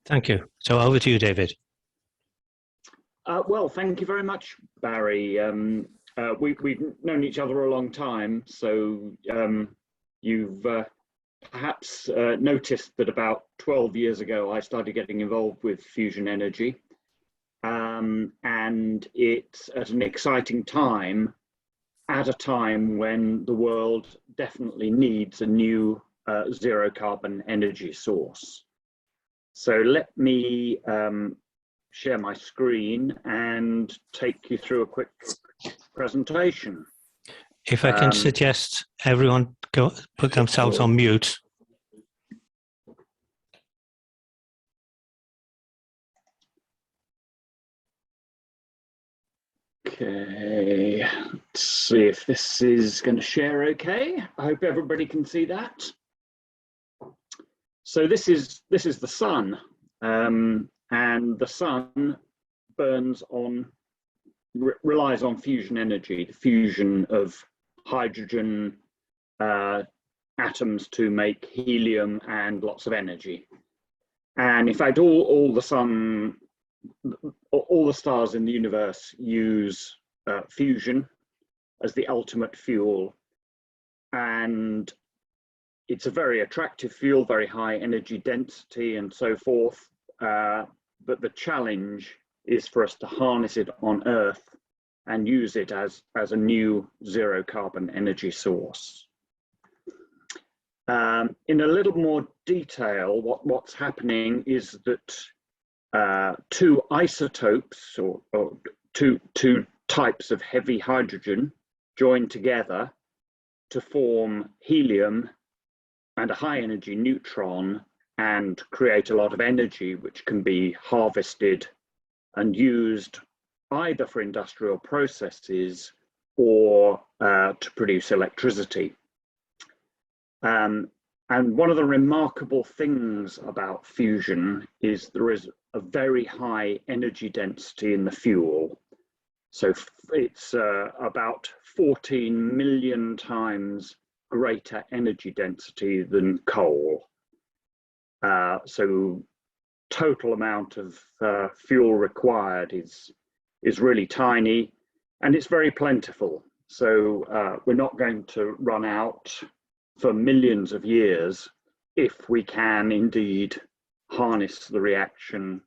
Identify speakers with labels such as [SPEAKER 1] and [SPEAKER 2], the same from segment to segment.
[SPEAKER 1] Thank you. So over to you, David.
[SPEAKER 2] Well, thank you very much, Barry. We've known each other a long time, so you've perhaps noticed that about 12 years ago I started getting involved with fusion energy, and it's at an exciting time, at a time when the world definitely needs a new zero carbon energy source. So let me share my screen and take you through a quick presentation.
[SPEAKER 1] If I can suggest everyone put themselves on mute.
[SPEAKER 2] Okay, let's see if this is going to share okay. I hope everybody can see that. So this is the sun, and the sun relies on fusion energy, the fusion of hydrogen atoms to make helium and lots of energy. And in fact, all the stars in the universe use fusion as the ultimate fuel, and it's a very attractive fuel, very high energy density and so forth, but the challenge is for us to harness it on Earth and use it as a new zero carbon energy source. In a little more detail, what's happening is that two isotopes or two types of heavy hydrogen join together to form helium and a high energy neutron and create a lot of energy which can be harvested and used either for industrial processes or to produce electricity. And one of the remarkable things about fusion is there is a very high energy density in the fuel. So it's about 14 million times greater energy density than coal. So total amount of fuel required is really tiny, and it's very plentiful. So we're not going to run out for millions of years if we can indeed harness the reaction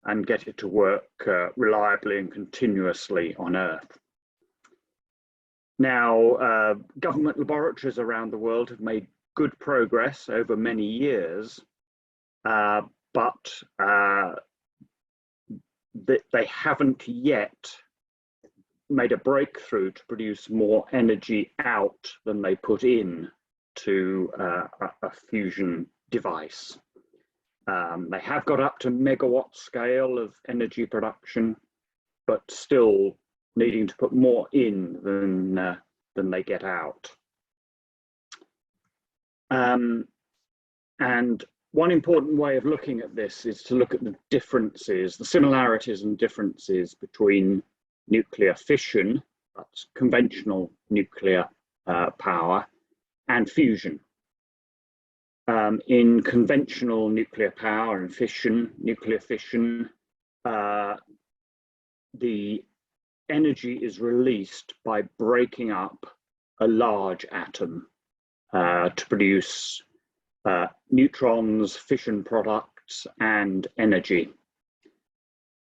[SPEAKER 2] and get it to work reliably and continuously on Earth. Now, government laboratories around the world have made good progress over many years, but they haven't yet made a breakthrough to produce more energy out than they put in to a fusion device. They have got up to megawatt scale of energy production, but still needing to put more in than they get out. And one important way of looking at this is to look at the differences, the similarities and differences between nuclear fission, that's conventional nuclear power, and fusion. In conventional nuclear power and nuclear fission, the energy is released by breaking up a large atom to produce neutrons, fission products, and energy.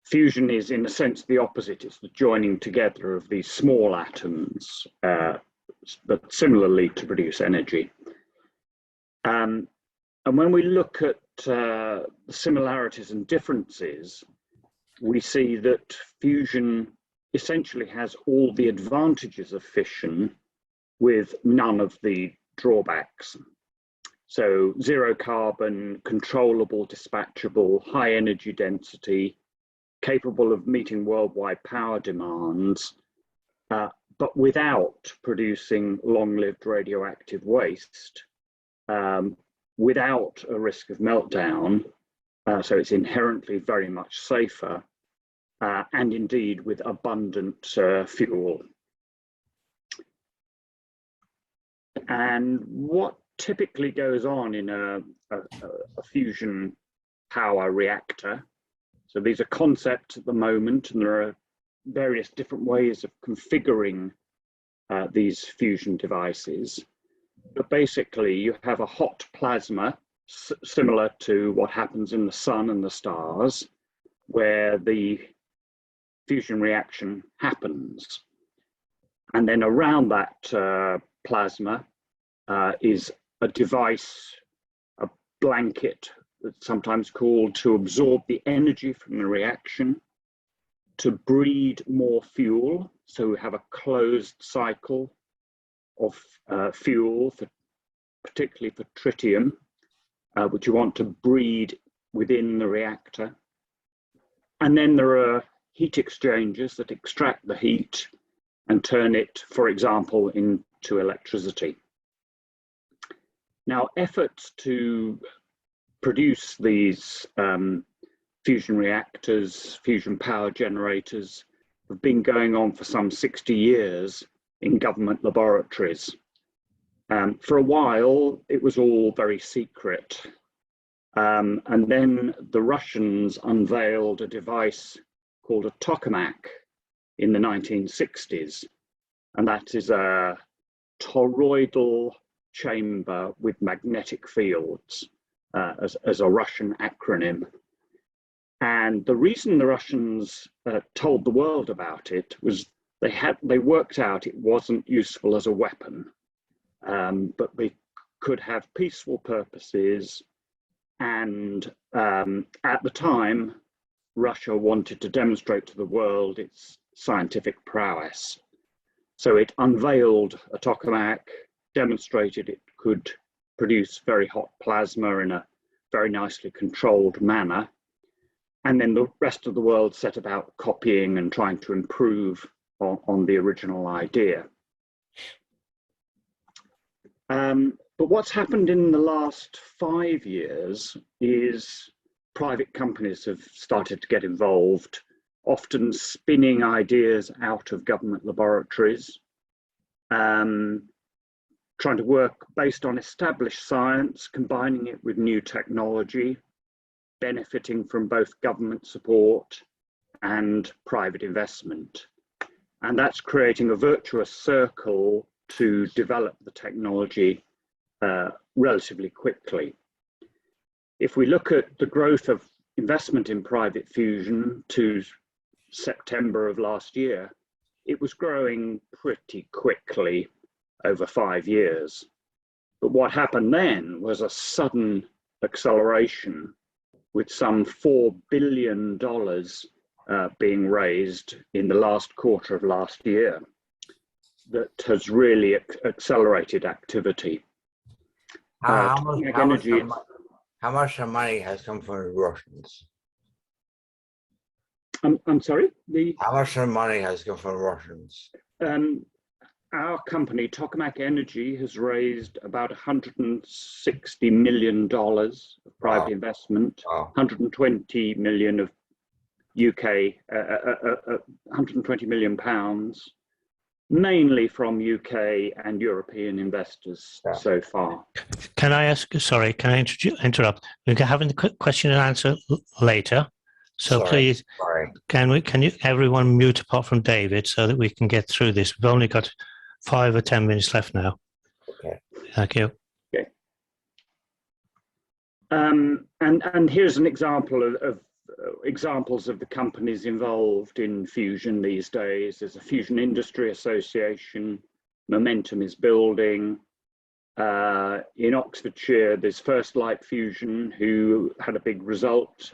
[SPEAKER 2] Fusion is, in a sense, the opposite. It's the joining together of these small atoms, but similarly to produce energy. And when we look at the similarities and differences, we see that fusion essentially has all the advantages of fission with none of the drawbacks. So zero carbon, controllable, dispatchable, high energy density, capable of meeting worldwide power demands, but without producing long-lived radioactive waste, without a risk of meltdown, so it's inherently very much safer, and indeed with abundant fuel. And what typically goes on in a fusion power reactor. So these are concepts at the moment, and there are various different ways of configuring these fusion devices. But basically, you have a hot plasma, similar to what happens in the sun and the stars, where the fusion reaction happens. And then around that plasma is a device, a blanket that's sometimes called, to absorb the energy from the reaction, to breed more fuel. So we have a closed cycle of fuel, particularly for tritium, which you want to breed within the reactor. And then there are heat exchangers that extract the heat and turn it, for example, into electricity. Now, efforts to produce these fusion reactors, fusion power generators, have been going on for some 60 years in government laboratories. For a while, it was all very secret. And then the Russians unveiled a device called a Tokamak in the 1960s. And that is a toroidal chamber with magnetic fields, as a Russian acronym. And the reason the Russians told the world about it was they worked out it wasn't useful as a weapon, but they could have peaceful purposes. And at the time, Russia wanted to demonstrate to the world its scientific prowess. So it unveiled a tokamak, demonstrated it could produce very hot plasma in a very nicely controlled manner. And then the rest of the world set about copying and trying to improve on the original idea. But what's happened in the last 5 years is private companies have started to get involved, often spinning ideas out of government laboratories, trying to work based on established science, combining it with new technology, benefiting from both government support and private investment. And that's creating a virtuous circle to develop the technology relatively quickly. If we look at the growth of investment in private fusion to September of last year, it was growing pretty quickly over 5 years. But what happened then was a sudden acceleration, with some $4 billion being raised in the last quarter of last year, that has really accelerated activity.
[SPEAKER 3] How much money has come from the Russians?
[SPEAKER 2] I'm sorry?
[SPEAKER 3] How much money has come from the Russians?
[SPEAKER 2] Our company, Tokamak Energy, has raised about $160 million of private investment, 120 million of UK, 120 million pounds, mainly from UK and European investors so far.
[SPEAKER 1] Can I ask, sorry, can I interrupt? We're having the question and answer later. So please, can you everyone mute apart from David so that we can get through this? We've only got 5 or 10 minutes left now.
[SPEAKER 3] Okay.
[SPEAKER 1] Thank you.
[SPEAKER 2] Okay. And here's an example of examples of the companies involved in fusion these days. There's a Fusion Industry Association. Momentum is building. In Oxfordshire, there's First Light Fusion, who had a big result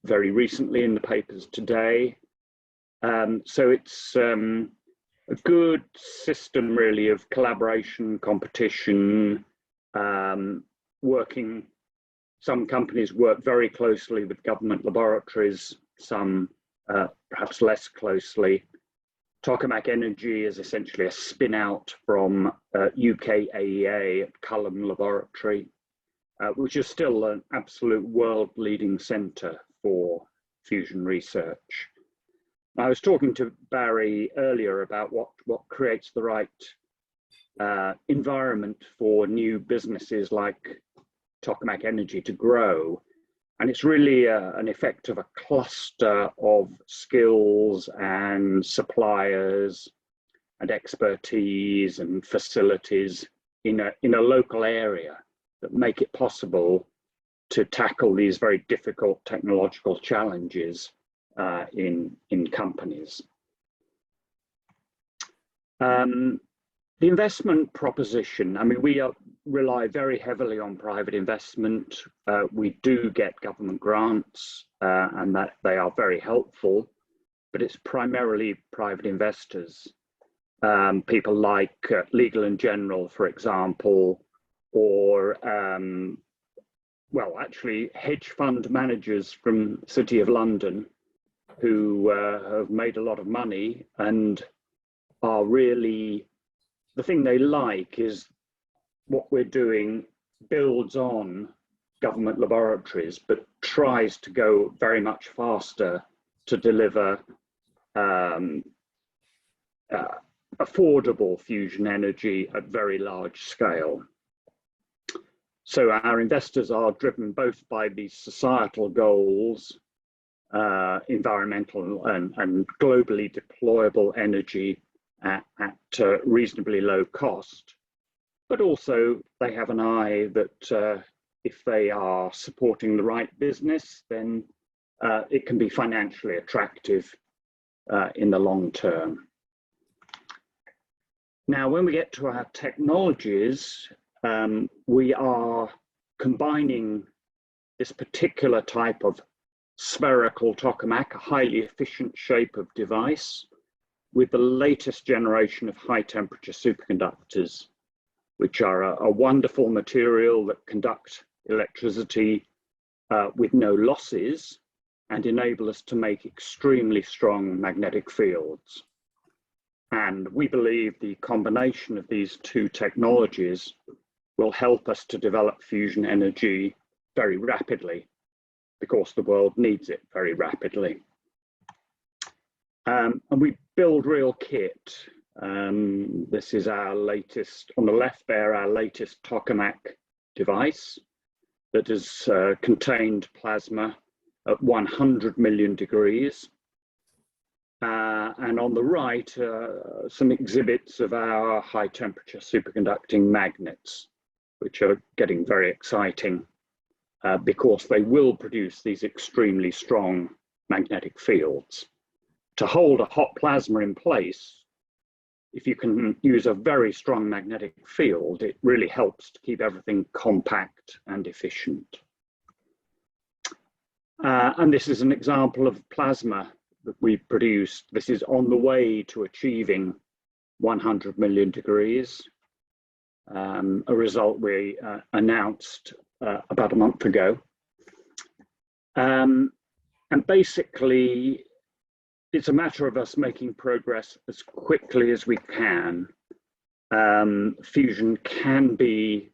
[SPEAKER 2] very recently in the papers today. So it's a good system, really, of collaboration, competition, working. Some companies work very closely with government laboratories, some perhaps less closely. Tokamak Energy is essentially a spin out from UK AEA at Kingham Laboratory, which is still an absolute world leading centre for fusion research. I was talking to Barry earlier about what creates the right environment for new businesses like Tokamak Energy to grow. And it's really an effect of a cluster of skills and suppliers and expertise and facilities in a local area that make it possible to tackle these very difficult technological challenges in companies. The investment proposition, I mean, we rely very heavily on private investment. We do get government grants and that they are very helpful, but it's primarily private investors. People like Legal and General, for example, or, well, actually hedge fund managers from the City of London who have made a lot of money and are really, the thing they like is what we're doing builds on government laboratories, but tries to go very much faster to deliver affordable fusion energy at very large scale. So our investors are driven both by these societal goals, environmental and globally deployable energy at reasonably low cost, but also they have an eye that if they are supporting the right business, then it can be financially attractive in the long term. Now, when we get to our technologies, we are combining this particular type of spherical tokamak, a highly efficient shape of device, with the latest generation of high temperature superconductors, which are a wonderful material that conduct electricity with no losses and enable us to make extremely strong magnetic fields. And we believe the combination of these two technologies will help us to develop fusion energy very rapidly, because the world needs it very rapidly. And we build real kit. This is our latest, on the left there, our latest Tokamak device that has contained plasma at 100 million degrees. And on the right, some exhibits of our high temperature superconducting magnets, which are getting very exciting because they will produce these extremely strong magnetic fields. To hold a hot plasma in place, if you can use a very strong magnetic field, it really helps to keep everything compact and efficient. And this is an example of plasma that we've produced. This is on the way to achieving 100 million degrees, a result we announced about a month ago. And basically, it's a matter of us making progress as quickly as we can. Fusion can be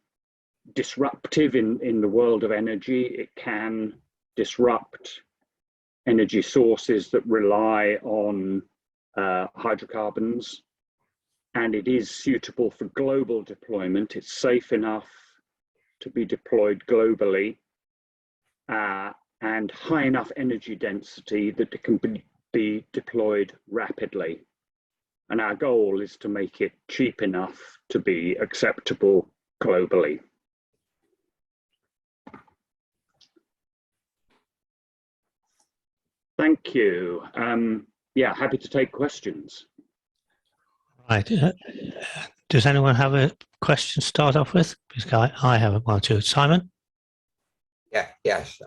[SPEAKER 2] disruptive in the world of energy. It can disrupt energy sources that rely on hydrocarbons, and it is suitable for global deployment. It's safe enough to be deployed globally, and high enough energy density that it can be deployed rapidly. And our goal is to make it cheap enough to be acceptable globally. Thank you. Yeah, happy to take questions.
[SPEAKER 1] Right. Does anyone have a question to start off with? Because I have one too. Simon?
[SPEAKER 3] Yeah. Yes.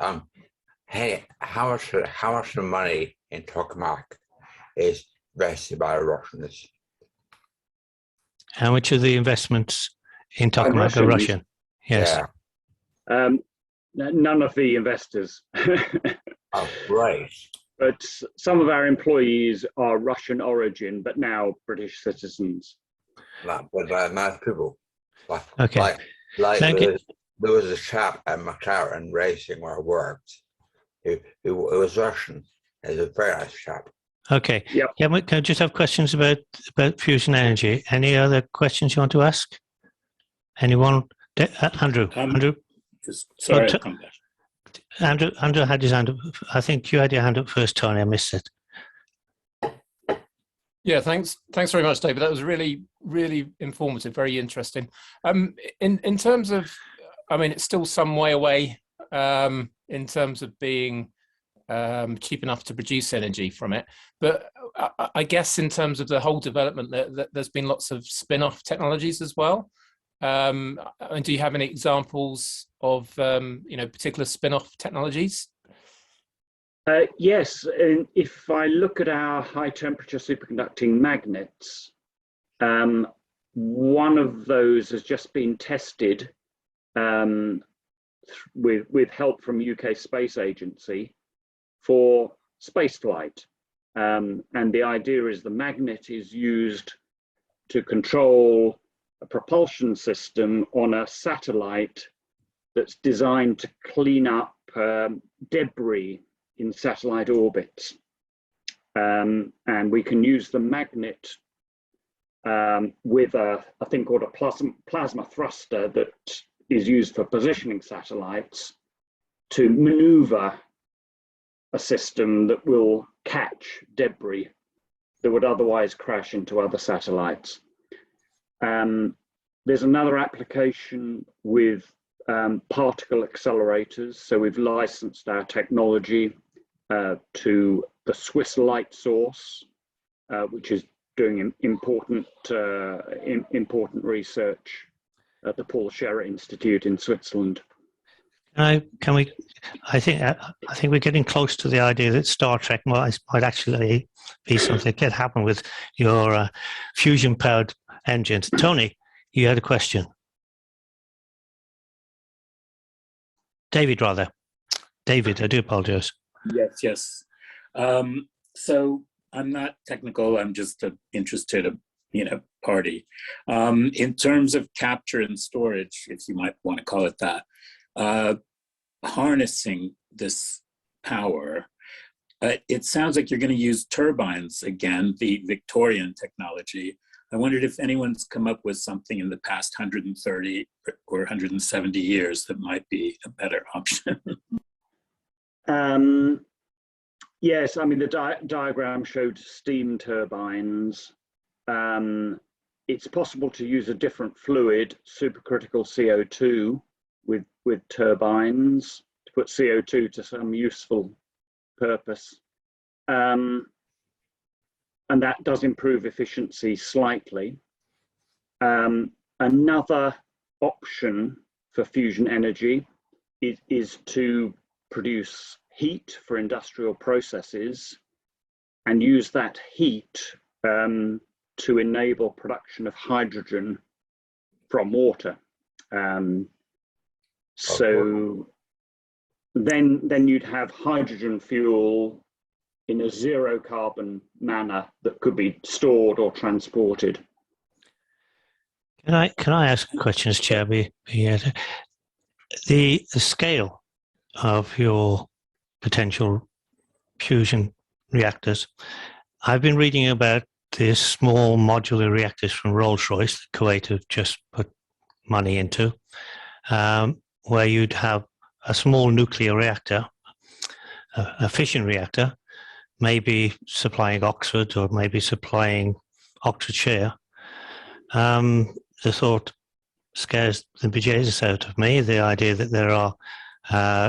[SPEAKER 3] Hey, how much the money in Tokamak is invested by the Russians?
[SPEAKER 1] How much of the investments in Tokamak are Russian? Yes.
[SPEAKER 3] Yeah.
[SPEAKER 2] None of the investors.
[SPEAKER 3] Oh, right.
[SPEAKER 2] But some of our employees are Russian origin, but now British citizens.
[SPEAKER 3] But nice people.
[SPEAKER 1] Okay.
[SPEAKER 3] There was a chap at McLaren Racing where I worked who was Russian. He was a very nice chap.
[SPEAKER 1] Okay.
[SPEAKER 2] Yep.
[SPEAKER 1] Yeah, can I just have questions about fusion energy? Any other questions you want to ask? Anyone? Andrew? Andrew?
[SPEAKER 4] Sorry, I'll come back.
[SPEAKER 1] Andrew had his hand up. I think you had your hand up first, Tony. I missed it.
[SPEAKER 4] Yeah, thanks very much, David. That was really, really informative, very interesting. In terms of, I mean, it's still some way away in terms of being cheap enough to produce energy from it. But I guess in terms of the whole development, there's been lots of spin-off technologies as well. And do you have any examples of particular spin-off technologies?
[SPEAKER 2] Yes, and if I look at our high temperature superconducting magnets, one of those has just been tested with help from UK Space Agency for spaceflight. And the idea is the magnet is used to control a propulsion system on a satellite that's designed to clean up debris in satellite orbits. And we can use the magnet with a thing called a plasma thruster that is used for positioning satellites to maneuver a system that will catch debris that would otherwise crash into other satellites. There's another application with particle accelerators. So we've licensed our technology to the Swiss Light Source, which is doing important research at the Paul Scherrer Institute in Switzerland.
[SPEAKER 1] I think we're getting close to the idea that Star Trek might actually be something that could happen with your fusion-powered engines. Tony, you had a question. David, I do apologize.
[SPEAKER 5] Yes. So I'm not technical. I'm just an interested, party. In terms of capture and storage, if you might want to call it that, harnessing this power, it sounds like you're going to use turbines again, the Victorian technology. I wondered if anyone's come up with something in the past 130 or 170 years that might be a better option.
[SPEAKER 2] Yes, I mean, the diagram showed steam turbines. It's possible to use a different fluid, supercritical CO2, with turbines to put CO2 to some useful purpose. And that does improve efficiency slightly. Another option for fusion energy is to produce heat for industrial processes and use that heat to enable production of hydrogen from water. So then you'd have hydrogen fuel in a zero carbon manner that could be stored or transported.
[SPEAKER 1] Can I ask questions, Chair? The scale of your potential fusion reactors. I've been reading about these small modular reactors from Rolls-Royce that Kuwait have just put money into, where you'd have a small nuclear reactor, a fission reactor, maybe supplying Oxford or maybe supplying Oxfordshire. The thought scares the bejesus out of me, the idea that there are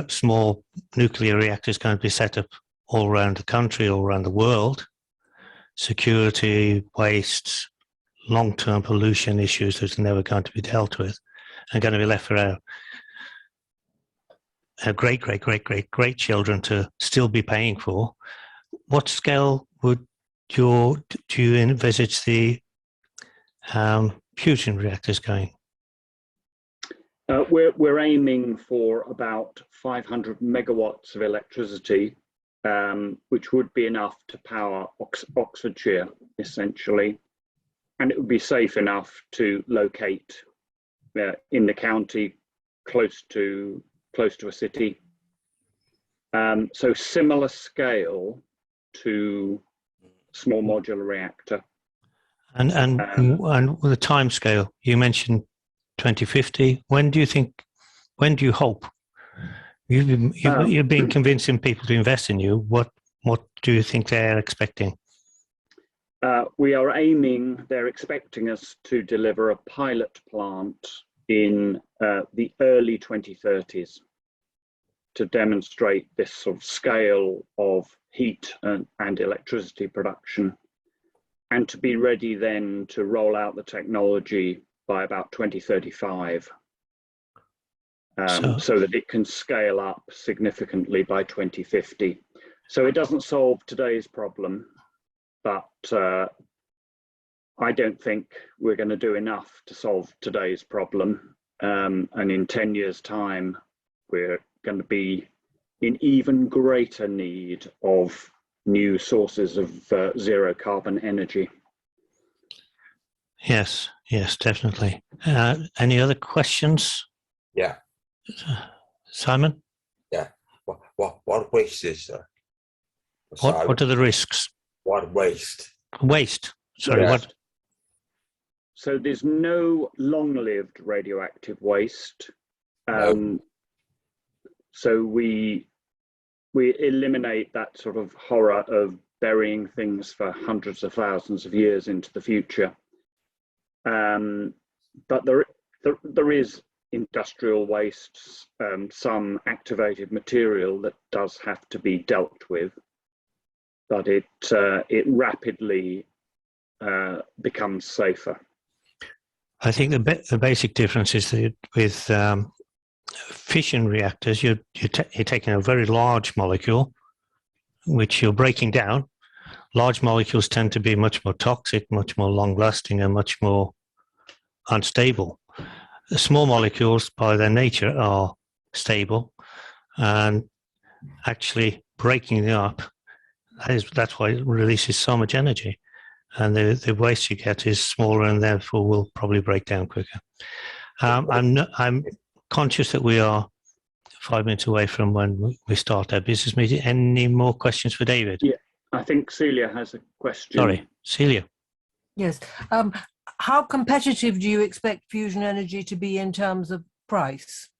[SPEAKER 1] small nuclear reactors going to be set up all around the country, all around the world. Security, waste, long-term pollution issues that are never going to be dealt with are going to be left for our great children to still be paying for. What scale do you envisage the fusion reactors going?
[SPEAKER 2] We're aiming for about 500 megawatts of electricity, which would be enough to power Oxfordshire, essentially, and it would be safe enough to locate in the county, close to a city. So similar scale to small modular reactor.
[SPEAKER 1] And with a time scale, you mentioned 2050. When do you hope You've been convincing people to invest in you. What do you think they're expecting?
[SPEAKER 2] They're expecting us to deliver a pilot plant in the early 2030s to demonstrate this sort of scale of heat and electricity production, and to be ready then to roll out the technology by about 2035. So that it can scale up significantly by 2050. So it doesn't solve today's problem, but I don't think we're going to do enough to solve today's problem. And in 10 years' time, we're going to be in even greater need of new sources of zero carbon energy.
[SPEAKER 1] Yes, definitely. Any other questions?
[SPEAKER 3] Yeah.
[SPEAKER 1] Simon?
[SPEAKER 3] Yeah. What waste is there?
[SPEAKER 1] What are the risks?
[SPEAKER 3] What waste?
[SPEAKER 1] Waste. Sorry,
[SPEAKER 3] Yeah.
[SPEAKER 1] what?
[SPEAKER 2] So there's no long-lived radioactive waste.
[SPEAKER 3] No.
[SPEAKER 2] So we eliminate that sort of horror of burying things for hundreds of thousands of years into the future. But there is industrial wastes, some activated material that does have to be dealt with, but it rapidly becomes safer.
[SPEAKER 1] I think the basic difference is that with fission reactors, you're taking a very large molecule, which you're breaking down. Large molecules tend to be much more toxic, much more long-lasting, and much more unstable. The small molecules, by their nature, are stable, and actually breaking them up, that's why it releases so much energy. And the waste you get is smaller and therefore will probably break down quicker. I'm conscious that we are 5 minutes away from when we start our business meeting. Any more questions for David?
[SPEAKER 2] Yeah, I think Celia has a question.
[SPEAKER 1] Sorry, Celia.
[SPEAKER 6] Yes. How competitive do you expect fusion energy to be in terms of price?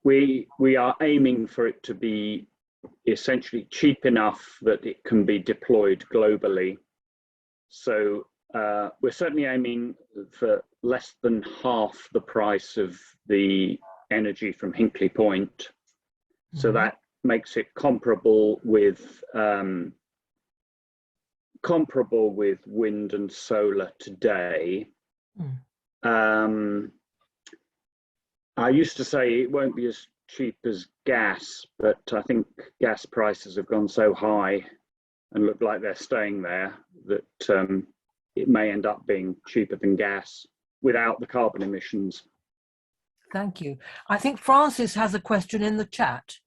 [SPEAKER 2] We are aiming for it to be essentially cheap enough that it can be deployed globally. So we're certainly aiming for less than half the price of the energy from Hinkley Point. Mm-hmm. So that makes it comparable with wind and solar today. I used to say it won't be as cheap as gas, but I think gas prices have gone so high and look like they're staying there that it may end up being cheaper than gas without the carbon emissions.
[SPEAKER 6] Thank you. I think Francis has a question in the chat.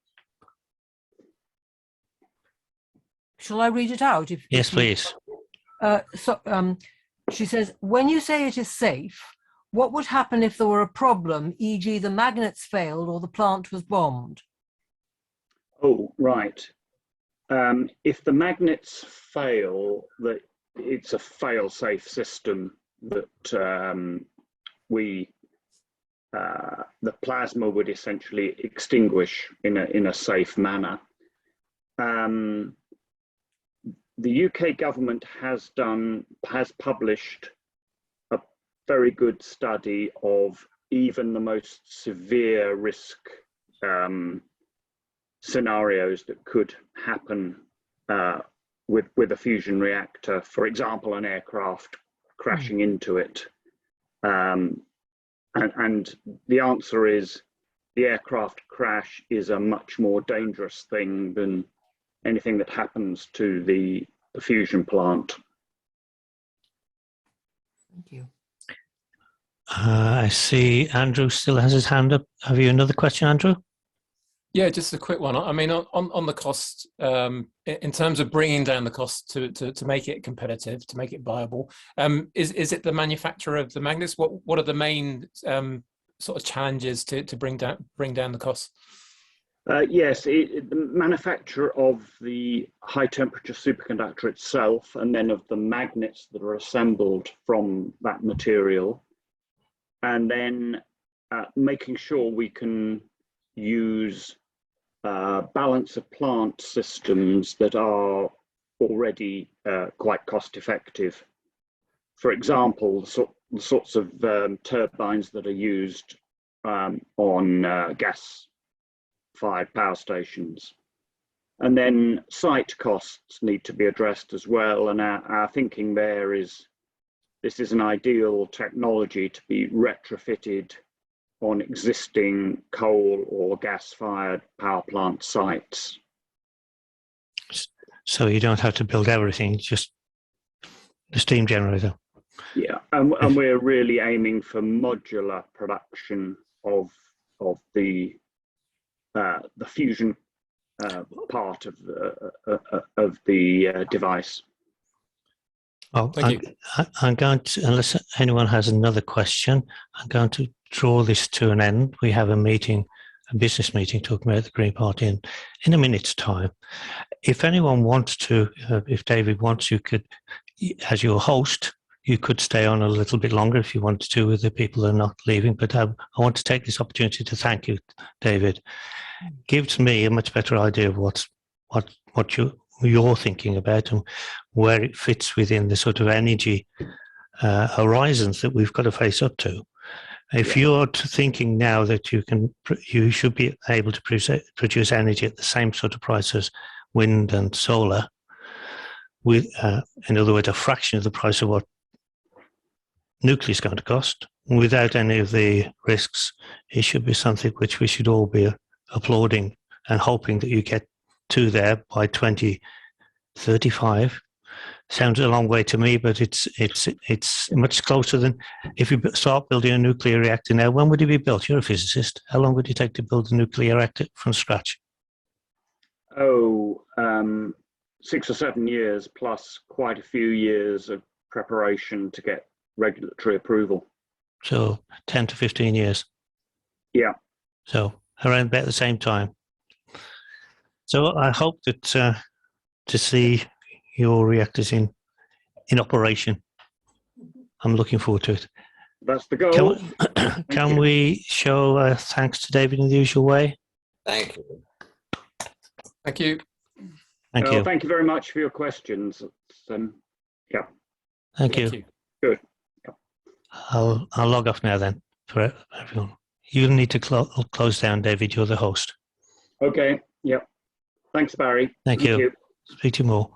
[SPEAKER 6] Shall I read it out?
[SPEAKER 1] Yes, please.
[SPEAKER 6] She says, when you say it is safe, what would happen if there were a problem, e.g. the magnets failed or the plant was bombed?
[SPEAKER 2] Oh, right. If the magnets fail, it's a fail-safe system that the plasma would essentially extinguish in a safe manner. The UK government has published a very good study of even the most severe risk scenarios that could happen with a fusion reactor. For example, an aircraft crashing into it. And the answer is the aircraft crash is a much more dangerous thing than anything that happens to the fusion plant.
[SPEAKER 6] Thank you.
[SPEAKER 1] I see Andrew still has his hand up. Have you another question, Andrew?
[SPEAKER 4] Yeah, just a quick one. I mean, on the cost, in terms of bringing down the cost to make it competitive, to make it viable, is it the manufacturer of the magnets? What are the main sort of challenges to bring down the costs?
[SPEAKER 2] Yes, the manufacture of the high temperature superconductor itself, and then of the magnets that are assembled from that material, and then making sure we can use balance of plant systems that are already quite cost effective. For example, the sorts of turbines that are used on gas-fired power stations. And then site costs need to be addressed as well. And our thinking there is this is an ideal technology to be retrofitted on existing coal or gas-fired power plant sites.
[SPEAKER 1] So you don't have to build everything, just the steam generator.
[SPEAKER 2] Yeah, and we're really aiming for modular production of the fusion part of the device.
[SPEAKER 1] Well,
[SPEAKER 4] Thank you.
[SPEAKER 1] I'm going to, unless anyone has another question, I'm going to draw this to an end. We have a meeting, a business meeting, talking about the Green Party in a minute's time. If anyone wants to, if David wants, you could, as your host, you could stay on a little bit longer if you wanted to with the people that are not leaving. But I want to take this opportunity to thank you, David. Gives me a much better idea of what you're thinking about and where it fits within the sort of energy horizons that we've got to face up to. If you're thinking now that you should be able to produce energy at the same sort of price as wind and solar, with in other words, a fraction of the price of what nuclear is going to cost, without any of the risks, it should be something which we should all be applauding and hoping that you get to there by 2035. Sounds a long way to me, but it's much closer than if you start building a nuclear reactor now. When would it be built? You're a physicist. How long would it take to build a nuclear reactor from scratch?
[SPEAKER 2] 6 or 7 years plus quite a few years of preparation to get regulatory approval.
[SPEAKER 1] So 10 to 15 years.
[SPEAKER 2] Yeah.
[SPEAKER 1] So around about the same time. So I hope that to see your reactors in operation. I'm looking forward to it.
[SPEAKER 2] That's the goal.
[SPEAKER 1] Can we show thanks to David in the usual way?
[SPEAKER 3] Thank you.
[SPEAKER 4] Thank you.
[SPEAKER 1] Thank you.
[SPEAKER 2] Thank you very much for your questions. Yeah.
[SPEAKER 1] Thank you.
[SPEAKER 2] Good. Yeah.
[SPEAKER 1] I'll log off now then for everyone. You'll need to close down, David. You're the host.
[SPEAKER 2] Okay. Yep. Thanks, Barry.
[SPEAKER 1] Thank you. Speak to you more.